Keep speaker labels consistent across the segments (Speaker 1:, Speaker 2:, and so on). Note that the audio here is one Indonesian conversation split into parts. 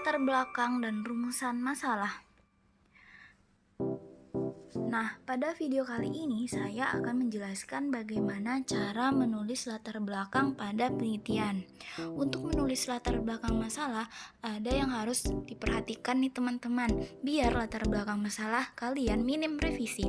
Speaker 1: latar belakang dan rumusan masalah. Nah, pada video kali ini saya akan menjelaskan bagaimana cara menulis latar belakang pada penelitian. Untuk menulis latar belakang masalah, ada yang harus diperhatikan nih teman-teman, biar latar belakang masalah kalian minim revisi.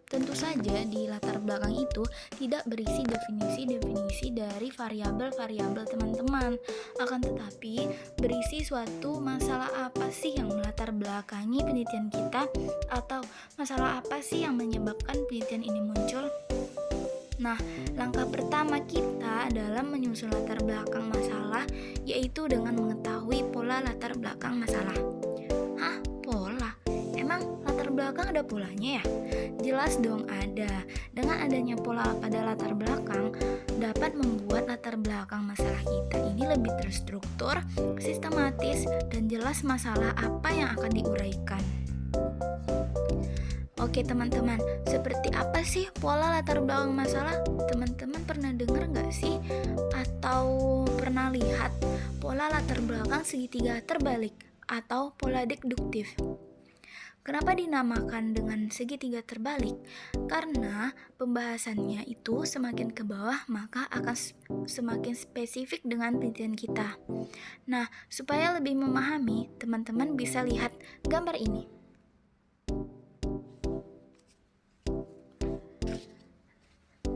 Speaker 1: Tentu saja di latar belakang itu tidak berisi definisi-definisi dari variabel-variabel teman-teman. Akan tetapi berisi suatu masalah apa sih yang melatar belakangi penelitian kita, atau masalah apa sih yang menyebabkan penelitian ini muncul. Nah, langkah pertama kita dalam menyusun latar belakang masalah yaitu dengan mengetahui pola latar belakang masalah. Hah? Pola? Emang latar belakang ada polanya ya? Jelas dong ada. Dengan adanya pola pada latar belakang dapat membuat latar belakang masalah kita ini lebih terstruktur, sistematis, dan jelas masalah apa yang akan diuraikan. Oke teman-teman, seperti apa sih pola latar belakang masalah? Teman-teman pernah dengar nggak sih? Atau pernah lihat pola latar belakang segitiga terbalik atau pola deduktif? Kenapa dinamakan dengan segitiga terbalik? Karena pembahasannya itu semakin ke bawah maka akan semakin spesifik dengan penelitian kita. Nah, supaya lebih memahami, teman-teman bisa lihat gambar ini.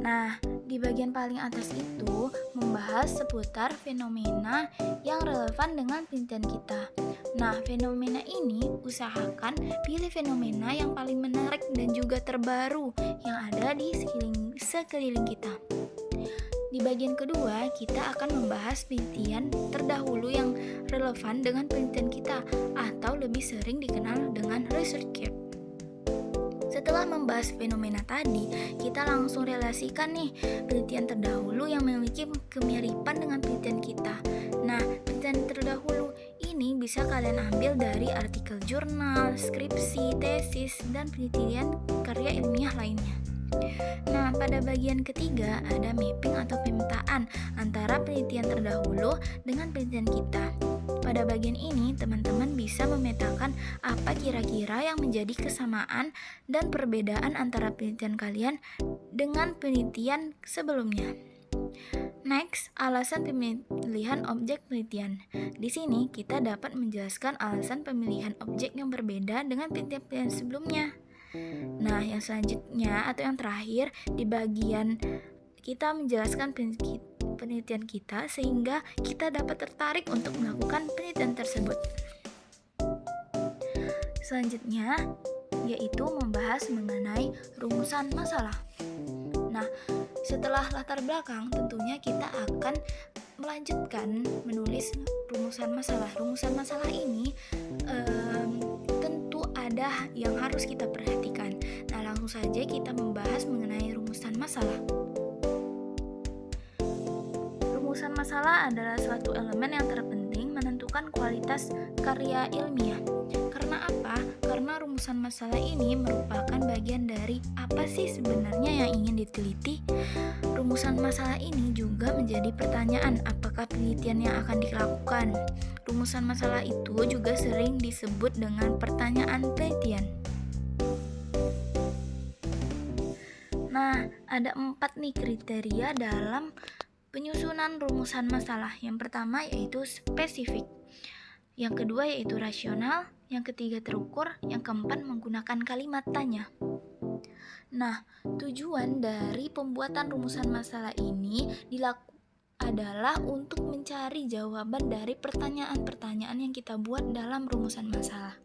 Speaker 1: Nah, di bagian paling atas itu membahas seputar fenomena yang relevan dengan penelitian kita. Nah, fenomena ini usahakan pilih fenomena yang paling menarik dan juga terbaru yang ada di sekeliling kita. Di bagian kedua, kita akan membahas penelitian terdahulu yang relevan dengan penelitian kita, atau lebih sering dikenal dengan research gap. Setelah membahas fenomena tadi, kita langsung relasikan nih penelitian terdahulu yang memiliki kemiripan dengan penelitian kita. Nah, penelitian terdahulu ini bisa kalian ambil dari artikel jurnal, skripsi, tesis, dan penelitian karya ilmiah lainnya. Nah, pada bagian ketiga ada mapping atau pemetaan antara penelitian terdahulu dengan penelitian kita. Pada bagian ini, teman-teman bisa memetakan apa kira-kira yang menjadi kesamaan dan perbedaan antara penelitian kalian dengan penelitian sebelumnya. Next, alasan pemilihan objek penelitian. Di sini kita dapat menjelaskan alasan pemilihan objek yang berbeda dengan penelitian sebelumnya. Nah, yang selanjutnya atau yang terakhir di bagian kita menjelaskan penelitian kita sehingga kita dapat tertarik untuk melakukan penelitian tersebut. Selanjutnya yaitu membahas mengenai rumusan masalah. Nah, setelah latar belakang tentunya kita akan melanjutkan menulis rumusan masalah. Rumusan masalah ini tentu ada yang harus kita perhatikan. Nah, langsung saja kita membahas mengenai rumusan masalah. Rumusan masalah adalah suatu elemen yang terpenting menentukan kualitas karya ilmiah. Karena apa? Karena rumusan masalah ini merupakan bagian dari apa sih sebenarnya yang ingin diteliti. Rumusan masalah ini juga menjadi pertanyaan apakah penelitian yang akan dilakukan. Rumusan masalah itu juga sering disebut dengan pertanyaan penelitian. Nah, ada 4 nih kriteria dalam penyusunan rumusan masalah. Yang pertama yaitu spesifik, yang kedua yaitu rasional, yang ketiga terukur, yang keempat menggunakan kalimat tanya. Nah, tujuan dari pembuatan rumusan masalah ini adalah untuk mencari jawaban dari pertanyaan-pertanyaan yang kita buat dalam rumusan masalah.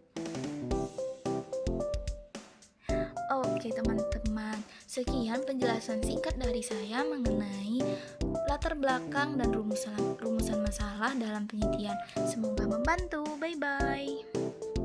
Speaker 1: Oke teman-teman, sekian penjelasan singkat dari saya mengenai latar belakang dan rumusan masalah dalam penelitian. Semoga membantu. Bye-bye.